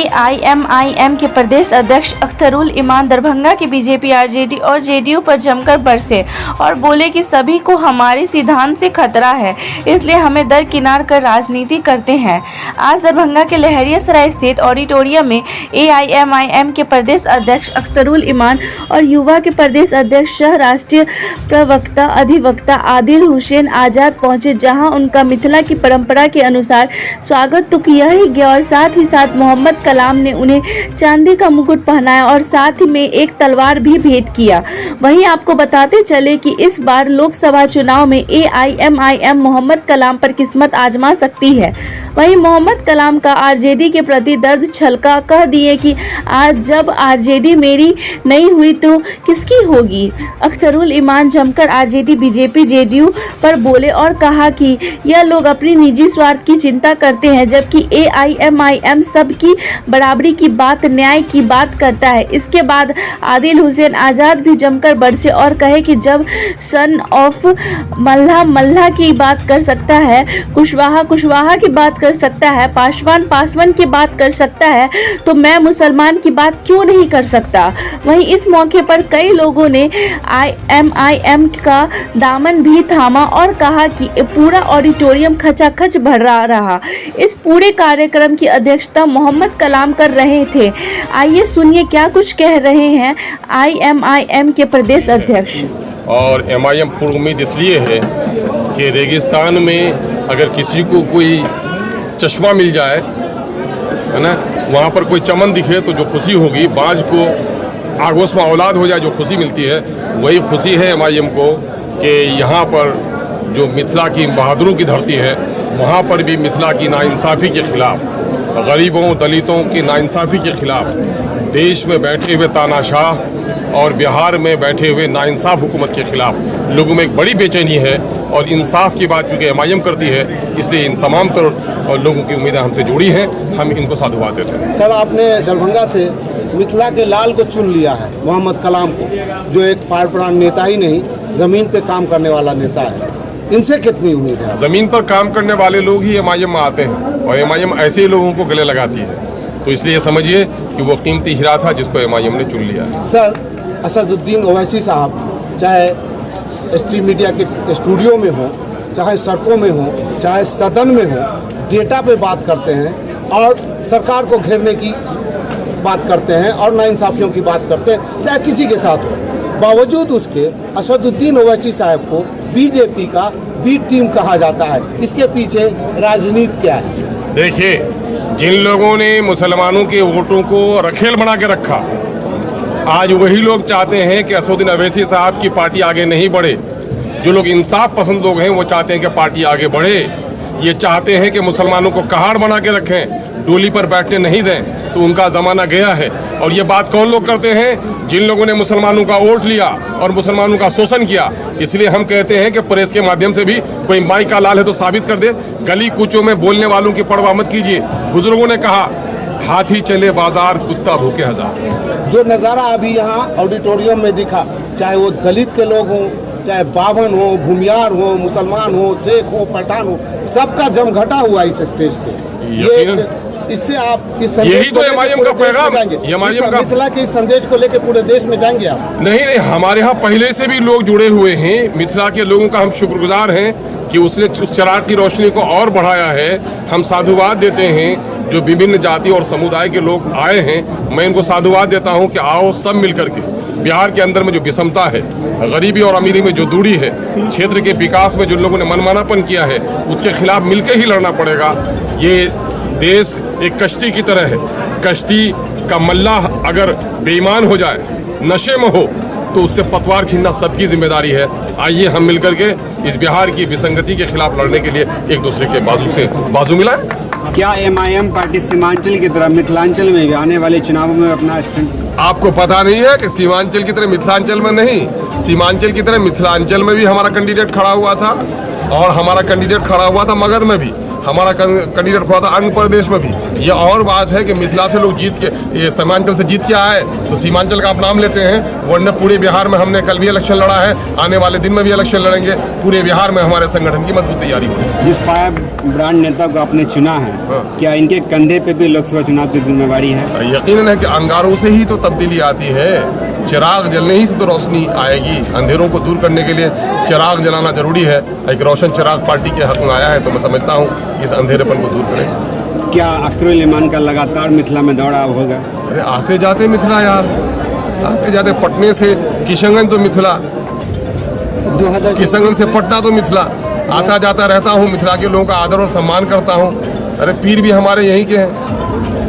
AIMIM के प्रदेश अध्यक्ष अख्तरुल ईमान दरभंगा के बीजेपी, आरजेडी और जेडीयू पर जमकर बरसे और बोले कि सभी को हमारे सिद्धांत से खतरा है, इसलिए हमें दरकिनार कर राजनीति करते हैं। आज दरभंगा के लहरियासराय स्थित ऑडिटोरियम में एआईएमआईएम के प्रदेश अध्यक्ष अख्तरुल ईमान और युवा के प्रदेश अध्यक्ष सह राष्ट्रीय प्रवक्ता अधिवक्ता आदिल हुसैन आजाद पहुंचे, जहां उनका मिथिला की परंपरा के अनुसार स्वागत तो किया ही गया और साथ ही साथ मोहम्मद कलाम ने उन्हें चांदी का मुकुट पहनाया और साथ में एक तलवार भी भेंट किया। वहीं आपको बताते चले कि इस बार लोकसभा चुनाव में एआईएमआईएम मोहम्मद कलाम पर किस्मत आजमा सकती है। वहीं मोहम्मद कलाम का आरजेडी के प्रति दर्द छलका, कह दिए कि आज जब आरजेडी मेरी नहीं हुई तो किसकी होगी। अख्तरुल ईमान जमकर आरजेडी, बीजेपी, जेडीयू पर बोले और कहा कि यह लोग अपनी निजी स्वार्थ की चिंता करते हैं, जबकि एआईएमआईएम सबकी बराबरी की बात, न्याय की बात करता है। इसके बाद आदिल हुसैन आजाद भी जमकर बरसे और कहे कि जब सन ऑफ मल्ला की बात कर सकता है, कुशवाहा की बात कर सकता है, पासवान की बात कर सकता है, तो मैं मुसलमान की बात क्यों नहीं कर सकता। वहीं इस मौके पर कई लोगों ने एआईएमआईएम का दामन भी थामा और कहा कि पूरा ऑडिटोरियम खचाखच भरा रहा। इस पूरे कार्यक्रम की अध्यक्षता मोहम्मद कलाम कर रहे थे। आइए सुनिए क्या कुछ कह रहे हैं एआईएमआईएम के प्रदेश अध्यक्ष। और एमआईएम पूर्ण उम्मीद इसलिए है कि रेगिस्तान में अगर किसी को कोई चश्मा मिल जाए, है ना, वहाँ पर कोई चमन दिखे तो जो खुशी होगी, बाज को आगोश में औलाद हो जाए जो खुशी मिलती है, वही खुशी है एमआईएम को कि यहाँ पर जो मिथिला की बहादुरों की धरती है, वहाँ पर भी मिथिला की नाइंसाफ़ी के खिलाफ, गरीबों दलितों की नाइंसाफ़ी के खिलाफ, देश में बैठे हुए तानाशाह और बिहार में बैठे हुए नाइंसाफ़ हुकूमत के खिलाफ लोगों में एक बड़ी बेचैनी है। और इंसाफ की बात क्योंकि एमआईएम करती है, इसलिए इन तमाम तरह लोगों की उम्मीदें हमसे जुड़ी हैं, हम इनको साधुवाद देते हैं। सर, आपने दरभंगा से मिथिला के लाल को चुन लिया है, मोहम्मद कलाम को, जो एक फाड़फुरान नेता ही नहीं, ज़मीन पे काम करने वाला नेता है। इनसे कितनी उम्मीद है? ज़मीन पर काम करने वाले लोग ही एमआईएम में आते हैं और एमआईएम ऐसे ही लोगों को गले लगाती है, तो इसलिए समझिए कि वो कीमती हीरा था जिसको एमआईएम ने चुन लिया। सर, असदुद्दीन ओवैसी साहब चाहे स्ट्रीम मीडिया के स्टूडियो में हो, चाहे सड़कों में हो, चाहे सदन में हो, डेटा पे बात करते हैं और सरकार को घेरने की बात करते हैं और नाइंसाफियों की बात करते हैं, चाहे किसी के साथ हो। बावजूद उसके असदुद्दीन ओवैसी साहब को बीजेपी का बी टीम कहा जाता है। इसके पीछे राजनीति क्या है? देखिए, जिन लोगों ने मुसलमानों के वोटों को रखेल बना के रखा, आज वही लोग चाहते हैं कि असदुद्दीन ओवैसी साहब की पार्टी आगे नहीं बढ़े। जो लोग इंसाफ पसंद लोग हैं वो चाहते हैं कि पार्टी आगे बढ़े। ये चाहते हैं कि मुसलमानों को कहाड़ बना के रखें, डोली पर बैठने नहीं दें, तो उनका ज़माना गया है। और ये बात कौन लोग करते हैं? जिन लोगों ने मुसलमानों का वोट लिया और मुसलमानों का शोषण किया। इसलिए हम कहते हैं कि प्रेस के माध्यम से भी कोई माई का लाल है तो साबित कर दे। गली कूचों में बोलने वालों की परवाह मत कीजिए। बुजुर्गों ने कहा, हाथी चले बाजार, कुत्ता भूखे हजार। जो नज़ारा अभी यहाँ ऑडिटोरियम में दिखा, चाहे वो दलित के लोग हों, चाहे बावन हो, भूमियार हो, मुसलमान हो, शेख हो, पठान हो, सबका जमघटा हुआ इस स्टेज पे। इससे आप इस यही तो एमआईएम का पैगाम, एमआईएम का मिथिला के इस संदेश को लेकर पूरे देश में जाएंगे आप? नहीं, हमारे यहाँ पहले से भी लोग जुड़े हुए हैं। मिथिला के लोगों का हम शुक्रगुजार हैं कि उसने उस चिराग की रोशनी को और बढ़ाया है। हम साधुवाद देते हैं जो विभिन्न जाति और समुदाय के लोग आए हैं। मैं इनको साधुवाद देता हूँ कि आओ सब मिल करके बिहार के अंदर में जो विषमता है, गरीबी और अमीरी में जो दूरी है, क्षेत्र के विकास में जो लोगों ने मनमानापन किया है, उसके खिलाफ मिलकर ही लड़ना पड़ेगा। ये देश एक कश्ती की तरह है। कश्ती का मल्लाह अगर बेईमान हो जाए, नशे में हो, तो उससे पतवार छीनना सबकी जिम्मेदारी है। आइए हम मिलकर के इस बिहार की विसंगति के खिलाफ लड़ने के लिए एक दूसरे के बाजू से बाजू मिलाएं। क्या एमआईएम पार्टी सीमांचल की तरह मिथिलांचल में भी आने वाले चुनावों में अपना स्टैंड? आपको पता नहीं है कि सीमांचल की तरह मिथिलांचल में नहीं, सीमांचल की तरह मिथिलांचल में भी हमारा कैंडिडेट खड़ा हुआ था और हमारा कैंडिडेट खड़ा हुआ था मगध में भी। हमारा कैंडिडेट हुआ था आंध्र प्रदेश में भी। ये और बात है कि मिथिला से लोग जीत के, ये सीमांचल से जीत के आए तो सीमांचल का आप नाम लेते हैं, वरना पूरे बिहार में हमने कल भी इलेक्शन लड़ा है, आने वाले दिन में भी इलेक्शन लड़ेंगे। पूरे बिहार में हमारे संगठन की मजबूत तैयारी हुई। जिस फायर ब्रांड नेता को आपने चुना है, क्या इनके कंधे पे भी लोकसभा चुनाव की जिम्मेवारी है? यकीनन है कि अंगारों से ही तो तब्दीली आती है, चिराग जलने ही से तो रोशनी आएगी। अंधेरों को दूर करने के लिए चिराग जलाना जरूरी है। एक रोशन चिराग पार्टी के हक में आया है, तो मैं समझता हूँ कि इस अंधेरेपन को दूर करें। क्या अख्तरुल इमान का लगातार मिथिला में दौड़ा होगा? अरे आते जाते मिथिला यार, आते जाते पटने से किशनगंज तो मिथिला, किशनगंज से पटना तो मिथिला, आता जाता रहता हूँ। मिथिला के लोगों का आदर और सम्मान करता हूँ। अरे पीर भी हमारे यहीं के हैं।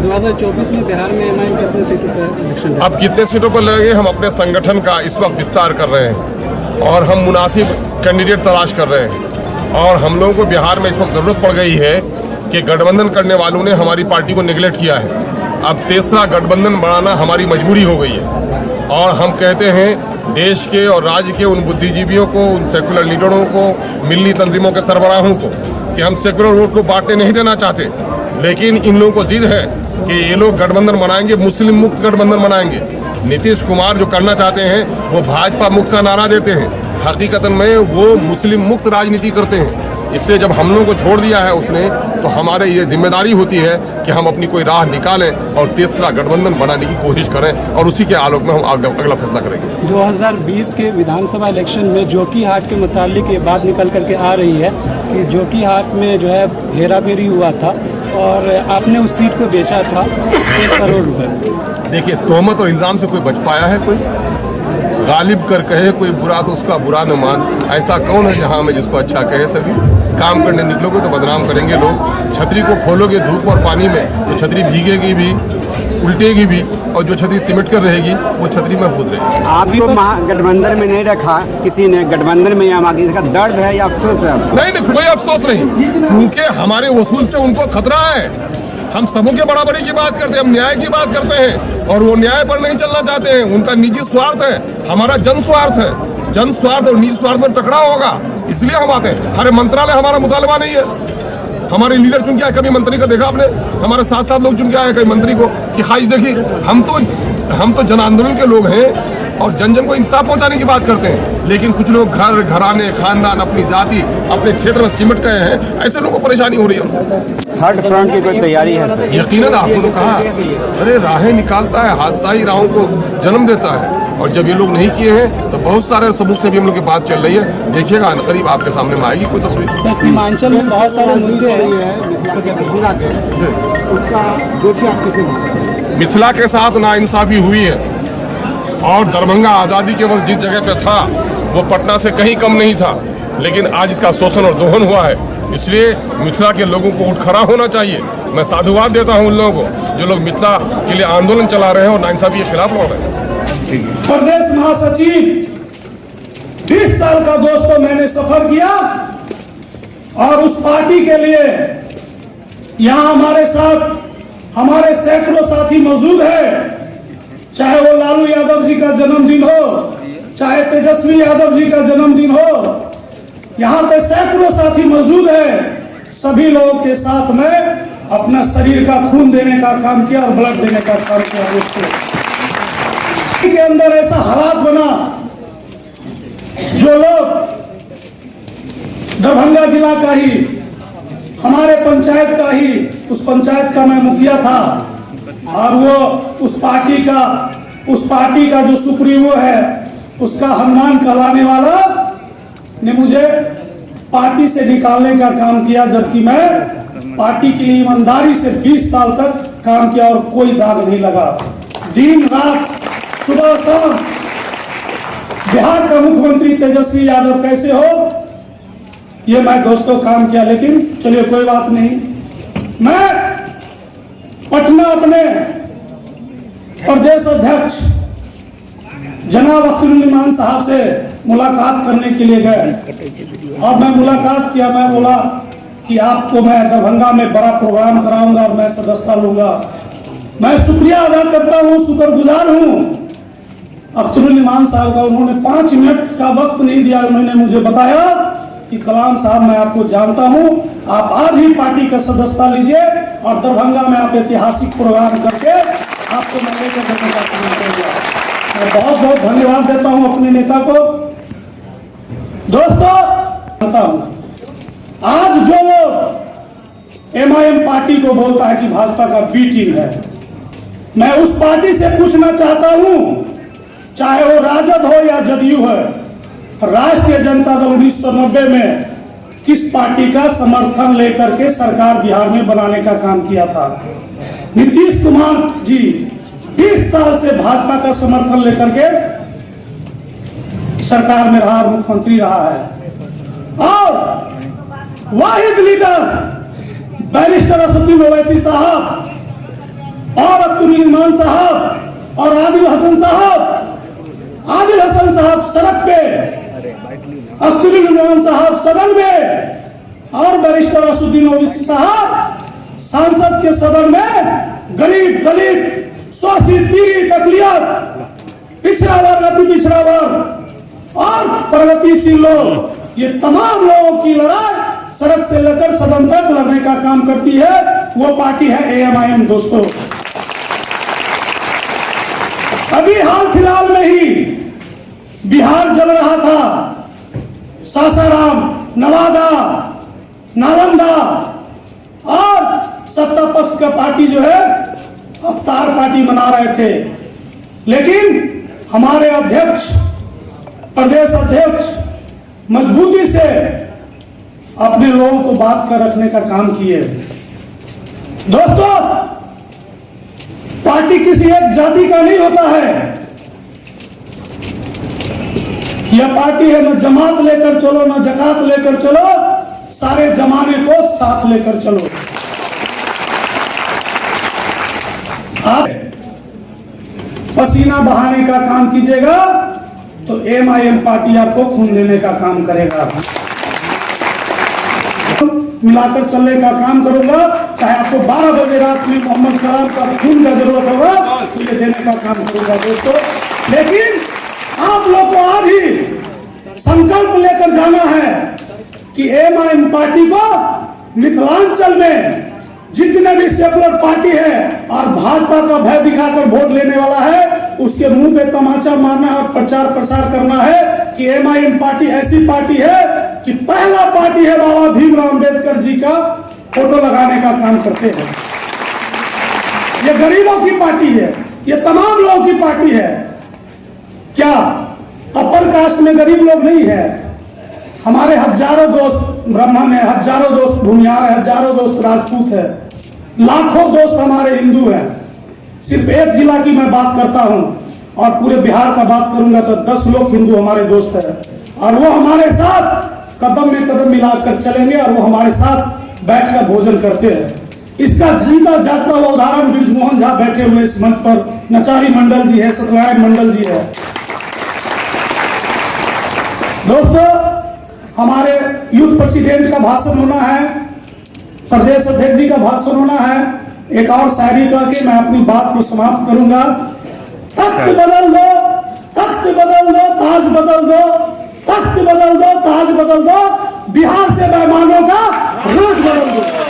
2024 में बिहार में एमआईएम कितने सीटों पर इलेक्शन? अब कितने सीटों पर लड़ेंगे, हम अपने संगठन का इस वक्त विस्तार कर रहे हैं और हम मुनासिब कैंडिडेट तलाश कर रहे हैं। और हम लोगों को बिहार में इस वक्त ज़रूरत पड़ गई है कि गठबंधन करने वालों ने हमारी पार्टी को निगलेक्ट किया है। अब तीसरा गठबंधन बनाना हमारी मजबूरी हो गई है। और हम कहते हैं देश के और राज्य के उन बुद्धिजीवियों को, उन सेकुलर लीडरों को, मिली तंजीमों के सरबराहों को कि हम सेकुलर वोट को बांटने नहीं देना चाहते, लेकिन इन लोगों को जिद है कि ये लोग गठबंधन बनाएंगे, मुस्लिम मुक्त गठबंधन बनाएंगे। नीतीश कुमार जो करना चाहते हैं वो भाजपा मुक्त का नारा देते हैं, हकीकतन में वो मुस्लिम मुक्त राजनीति करते हैं। इसलिए जब हम लोगों को छोड़ दिया है उसने, तो हमारे ये जिम्मेदारी होती है कि हम अपनी कोई राह निकालें और तीसरा गठबंधन बनाने की कोशिश करें, और उसी के आलोक में हम अगला फैसला करेंगे। 2020 के विधानसभा इलेक्शन में जोकीहाट के मुतालिक ये बात निकल करके आ रही है कि जोकीहाट में जो है हेरा फेरी हुआ था और आपने उस सीट को बेचा था 1 करोड़ रुपए। देखिए, तोहमत और इल्ज़ाम से कोई बच पाया है? कोई गालिब कर कहे कोई बुरा तो उसका बुरा न मान। ऐसा कौन है जहाँ में जिसको अच्छा कहे? सभी काम करने निकलोगे तो बदनाम करेंगे लोग। छतरी को खोलोगे धूप और पानी में तो छतरी भीगेगी भी, उल्टेगी भी, और जो छतरी सिमट कर रहेगी वो छतरी महफूज रहेगी। आपको महागठबंधन में नहीं रखा किसी ने, गठबंधन में हम आगे, इसका दर्द है या अफसोस है? नहीं, कोई अफसोस नहीं, क्योंकि हमारे वसूल से उनको खतरा है। हम सबों के बराबरी की बात करते हैं, हम न्याय की बात करते हैं, और वो न्याय पर नहीं चलना चाहते हैं। उनका निजी स्वार्थ है, हमारा जन स्वार्थ है। जन स्वार्थ और निजी स्वार्थ में टकराव होगा, इसलिए हम आते हैं। अरे मंत्रालय हमारा मुतालबा नहीं है, हमारे लीडर चुन के आए, कभी मंत्री को देखा आपने? हमारे साथ लोग चुन के आए कई मंत्री को कि ख्वाहिश देखी। हम तो जन आंदोलन के लोग हैं और जन जन को इंसाफ पहुंचाने की बात करते हैं, लेकिन कुछ लोग घर घराने, खानदान, अपनी जाति, अपने क्षेत्र में सिमट गए हैं। ऐसे लोगों को परेशानी हो रही है हमसे। थर्ड फ्रंट की कोई तैयारी है सर? यकीनन, आपको तो कहा, अरे राहें निकालता है, हादसा ही राहों को जन्म देता है। और जब ये लोग नहीं किए हैं तो बहुत सारे सबूत से भी हम लोग की बात चल रही है। देखिएगा करीब आपके सामने में आएगी कोई तस्वीर। सर, सीमांचल में बहुत सारे मुद्दे हैं। मिथिला के साथ नाइंसाफी हुई है, और दरभंगा आज़ादी के वक्त जिस जगह पे था वो पटना से कहीं कम नहीं था, लेकिन आज इसका शोषण और दोहन हुआ है। इसलिए मिथिला के लोगों को उठ खड़ा होना चाहिए। मैं साधुवाद देता हूं उन लोगों को जो लोग मिथिला के लिए आंदोलन चला रहे हैं और नाइंसाफी के खिलाफ लड़ रहे हैं। प्रदेश महासचिव 20 साल का दोस्तों मैंने सफर किया, और उस पार्टी के लिए यहां हमारे साथ हमारे सैकड़ों साथी मौजूद है। चाहे वो लालू यादव जी का जन्मदिन हो, चाहे तेजस्वी यादव जी का जन्मदिन हो, यहाँ पे सैकड़ों साथी मौजूद है। सभी लोगों के साथ में अपना शरीर का खून देने का काम किया और ब्लड देने का काम किया। उसको के अंदर ऐसा हालात बना, जो लोग दरभंगा जिला का ही, हमारे पंचायत का ही, उस पंचायत का मैं मुखिया था, और वो उस पार्टी का जो सुप्रीमो है, उसका हनुमान कहलाने वाला ने मुझे पार्टी से निकालने का काम किया, जबकि मैं पार्टी के लिए ईमानदारी से 20 साल तक काम किया और कोई दाग नहीं लगा। दिन रात, सुबह शाम। बिहार का मुख्यमंत्री तेजस्वी यादव कैसे हो, ये मैं दोस्तों काम किया, लेकिन चलिए कोई बात नहीं। मैं पटना अपने प्रदेश अध्यक्ष जनाब अख्तरुल इमान साहब से मुलाकात करने के लिए गए, और मैं मुलाकात किया। मैं बोला कि आपको मैं दरभंगा में बड़ा प्रोग्राम कराऊंगा और मैं सदस्यता लूंगा। मैं शुक्रिया अदा करता हूं, शुक्रगुजार हूं अख्तरुल इमान साहब का। उन्होंने 5 मिनट का वक्त नहीं दिया, उन्होंने मुझे बताया कि कलाम साहब मैं आपको जानता हूं, आप आज ही पार्टी का सदस्यता लीजिए और दरभंगा में आप ऐतिहासिक प्रोग्राम करके आपको मैं लेकर जाने का काम करूंगा। मैं बहुत बहुत धन्यवाद देता हूं अपने नेता को। दोस्तों, बताता हूं, आज जो लोग एमआईएम पार्टी को बोलता है कि भाजपा का बी टीम है, मैं उस पार्टी से पूछना चाहता हूं, चाहे वो राजद हो या जदयू है, राष्ट्रीय जनता दल 1990 में किस पार्टी का समर्थन लेकर के सरकार बिहार में बनाने का काम किया था? नीतीश कुमार जी 20 साल से भाजपा का समर्थन लेकर के सरकार में रहा, मुख्यमंत्री रहा है। और वाहिद लीडर बैरिस्टर असदुद्दीन ओवैसी साहब और अब्दुल रहमान साहब और आदिल हसन साहब सड़क पे, अब्दुल रहमान साहब सदन में और बैरिस्टर असदुद्दीन ओवैसी साहब संसद के सदन में गरीब, दलित, शोषित, पीड़ित, अकलियत, पिछड़ा वर्ग, अति पिछड़ा वर्ग और प्रगतिशील लोग, ये तमाम लोगों की लड़ाई सड़क से लेकर सदन तक लड़ने का काम करती है। वो पार्टी है एएमआईएम। दोस्तों, अभी हाल फिलहाल में ही बिहार जल रहा था, सासाराम, नवादा, नालंदा और सत्ता पक्ष का पार्टी जो है अवतार पार्टी मना रहे थे, लेकिन हमारे अध्यक्ष, प्रदेश अध्यक्ष मजबूती से अपने लोगों को बात कर रखने का काम किए। दोस्तों, पार्टी किसी एक जाति का नहीं होता है। यह पार्टी है, न जमात लेकर चलो, न जकात लेकर चलो, सारे जमाने को साथ लेकर चलो। आप पसीना बहाने का काम कीजिएगा तो एमआईएम पार्टी आपको खून देने का काम करेगा। मिलाकर चलने का काम करूंगा, चाहे आपको 12 बजे रात में मोहम्मद कलाम का खून का जरूरत होगा तो ये देने का काम करूंगा। दोस्तों, लेकिन आप लोग को आज ही संकल्प लेकर जाना है कि एमआईएम पार्टी को मिथिलांचल में जितने भी सेकुलर पार्टी है और भाजपा का भय दिखाकर वोट लेने वाला है, उसके मुंह पे तमाचा मारना है और प्रचार प्रसार करना है कि एमआईएम पार्टी ऐसी पार्टी है कि पहला पार्टी है बाबा भीमराव अंबेडकर जी का फोटो लगाने का काम करते हैं। ये गरीबों की पार्टी है, ये तमाम लोगों की पार्टी है। क्या अपर कास्ट में गरीब लोग नहीं है? हमारे हजारों दोस्त ब्राह्मण है, हजारों दोस्त भूमिहार है, हजारों दोस्त राजपूत है, लाखों दोस्त हमारे हिंदू हैं। सिर्फ एक जिला की मैं बात करता हूं और पूरे बिहार का बात करूंगा तो 10 लोग हिंदू हमारे दोस्त हैं और वो हमारे साथ कदम में कदम मिलाकर चलेंगे और वो हमारे साथ बैठकर भोजन करते हैं। इसका जीता जागता हुआ उदाहरण बृजमोहन झा बैठे हुए इस मंच पर, नचारी मंडल जी है, सत्यनारायण मंडल जी है। दोस्तों, हमारे यूथ प्रेसिडेंट का भाषण होना है, प्रदेश अध्यक्ष जी का भाषण होना है। एक और शायरी कह के मैं अपनी बात को समाप्त करूंगा। तख्त बदल दो, तख्त बदल दो, ताज बदल दो, तख्त बदल दो, ताज बदल दो, बिहार से मेहमानों का राज बदल दो।